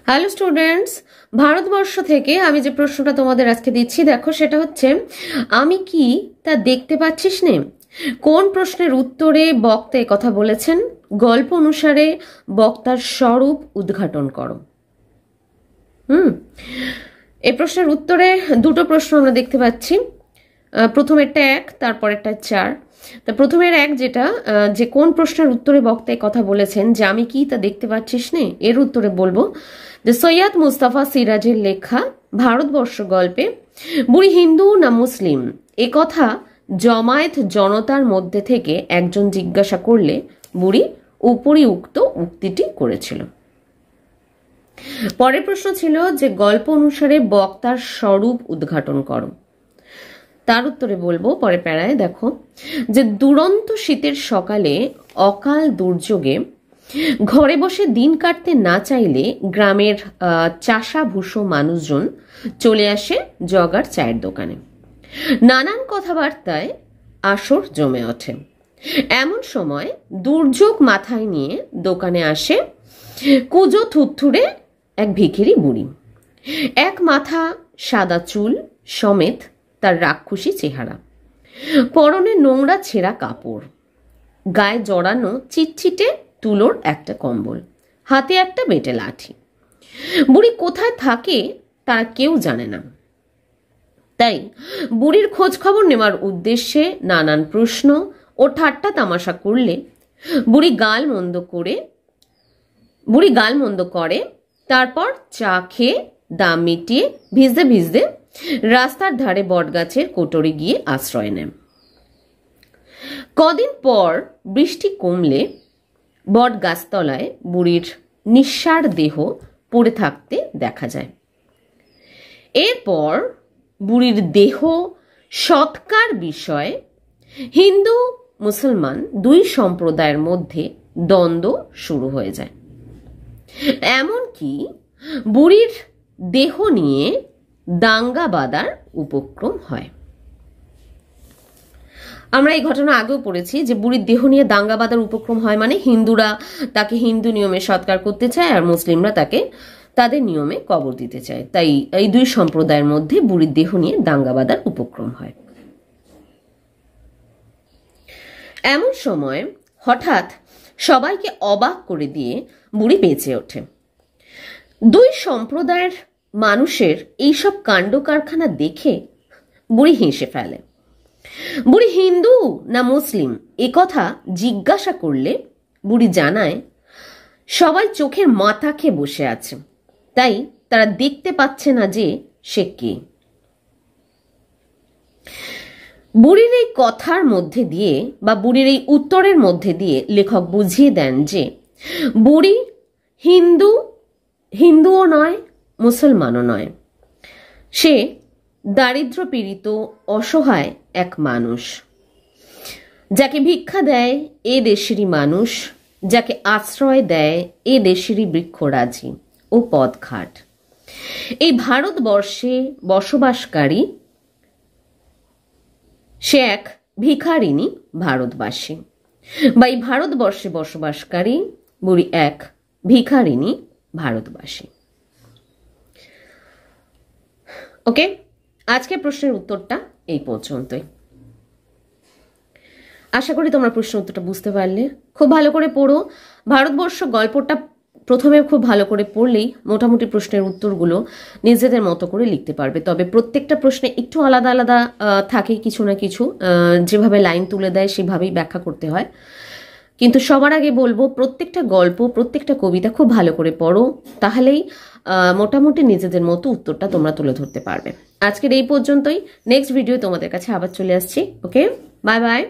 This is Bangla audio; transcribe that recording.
হ্যালো স্টুডেন্টস, ভারতবর্ষ থেকে আমি যে প্রশ্নটা তোমাদের আজকে দিচ্ছি দেখো, সেটা হচ্ছে আমি কি তা দেখতে পাচ্ছিস নে। কোন প্রশ্নের উত্তরে বক্তা এ কথা বলেছেন? গল্প অনুসারে বক্তার স্বরূপ উদ্ঘাটন করো। এই প্রশ্নের উত্তরে দুটো প্রশ্ন আমরা দেখতে পাচ্ছি। প্রথমেরটা 1, তারপরেরটা 4। তা প্রথমের 1 যেটা, যে কোন প্রশ্নের উত্তরে বক্তা এই কথা বলেছেন যে আমি কি তা দেখতে পাচ্ছিস নে, এর উত্তরে বলবো যে সৈয়দ মুস্তাফা সিরাজের লেখা ভারতবর্ষ গল্পে বুড়ি হিন্দু না মুসলিম এ কথা জমায়েত জনতার মধ্যে থেকে একজন জিজ্ঞাসা করলে বুড়ি উপরিউক্ত উক্তিটি করেছিল। পরের প্রশ্ন ছিল যে গল্প অনুসারে বক্তার স্বরূপ উদ্ঘাটন করো। তার উত্তরে বলবো পরে প্যারায়, দেখো যে দুরন্ত শীতের সকালে অকাল দুর্যোগে ঘরে বসে দিন কাটতে না চাইলে গ্রামের চাষা ভুষো মানুষজন চলে আসে জগার চায়ের দোকানে। নানান কথাবার্তায় আসর জমে ওঠে। এমন সময় দুর্যোগ মাথায় নিয়ে দোকানে আসে কুজো থুত্থুরে এক ভিখিরি বুড়ি। এক মাথা সাদা চুল সমেত তার রাক্ষসী চেহারা, পরনে নোংরা ছেঁড়া কাপড়, গায়ে জড়ানো চিটচিটে তুলোর একটা কম্বল, হাতে একটা বেটে লাঠি। বুড়ি কোথায় থাকে তারা কেউ জানে না। তাই বুড়ির খোঁজ খবর নেওয়ার উদ্দেশ্যে নানান প্রশ্ন ও ঠাট্টা তামাশা করলে বুড়ি গাল মন্দ করে। তারপর চা খেয়ে দাম মিটিয়ে ভিজতে ভিজতে রাস্তার ধারে বটগাছের কোটরে গিয়ে আশ্রয় নেয়। কদিন পর বৃষ্টি কমলে বট গাছতলায় বুড়ির নিঃসার দেহ পড়ে থাকতে দেখা যায়। এরপর বুড়ির দেহ সৎকার বিষয়ে হিন্দু মুসলমান দুই সম্প্রদায়ের মধ্যে দ্বন্দ্ব শুরু হয়ে যায়। এমনকি বুড়ির দেহ নিয়ে দাঙ্গা বাঁধার উপক্রম হয়। আমরা এই ঘটনা আগেও পড়েছি যে বুড়ির দেহ নিয়ে দাঙ্গা বাঁধার উপক্রম হয় মানে হিন্দুরা তাকে হিন্দু নিয়মে সৎকার করতে চায় আর মুসলিমরা তাকে তাদের নিয়মে কবর দিতে চায়। তাই এই দুই সম্প্রদায়ের মধ্যে বুড়ির দেহ নিয়ে দাঙ্গা বাঁধার উপক্রম হয়। এমন সময় হঠাৎ সবাইকে অবাক করে দিয়ে বুড়ি বেঁচে ওঠে। দুই সম্প্রদায়ের মানুষের এইসব কাণ্ড কারখানা দেখে বুড়ি হেসে ফেলে। বুড়ি হিন্দু না মুসলিম এ কথা জিজ্ঞাসা করলে বুড়ি জানায় সবাই চোখের মাথা খেয়ে বসে আছে, তাই তারা দেখতে পাচ্ছে না যে সে কে। বুড়ির এই কথার মধ্যে দিয়ে বা বুড়ির এই উত্তরের মধ্যে দিয়ে লেখক বুঝিয়ে দেন যে বুড়ি হিন্দুও নয় মুসলমানও নয়, সে দারিদ্র পীড়িত অসহায় এক মানুষ, যাকে ভিক্ষা দেয় এ দেশেরই মানুষ, যাকে আশ্রয় দেয় এ দেশেরই বৃক্ষরাজি ও পথঘাট। এই ভারতবর্ষে বসবাসকারী সে এক ভিখারিণী ভারতবাসী, বা এই ভারতবর্ষে বসবাসকারী বুড়ি এক ভিখারিণী ভারতবাসী। ওকে, আজকের প্রশ্নের উত্তরটা এই পর্যন্তই। আশা করি তোমরা প্রশ্নের উত্তরটা বুঝতে পারলে। খুব ভালো করে পড়ো। ভারতবর্ষ গল্পটা প্রথমে খুব ভালো করে পড়লেই মোটামুটি প্রশ্নের উত্তরগুলো নিজেদের মতো করে লিখতে পারবে। তবে প্রত্যেকটা প্রশ্নে একটু আলাদা আলাদা থাকে, কিছু না কিছু যেভাবে লাইন তুলে দেয় সেভাবেই ব্যাখ্যা করতে হয়। কিন্তু সবার আগে বলবো প্রত্যেকটা গল্প প্রত্যেকটা কবিতা খুব ভালো করে পড়ো, তাহলেই মোটামুটি নিজেদের মতো উত্তরটা তোমরা তুলে ধরতে পারবে। আজকের এই পর্যন্তই। নেক্সট ভিডিও তোমাদের কাছে আবার চলে আসছি। ওকে, বাই বাই।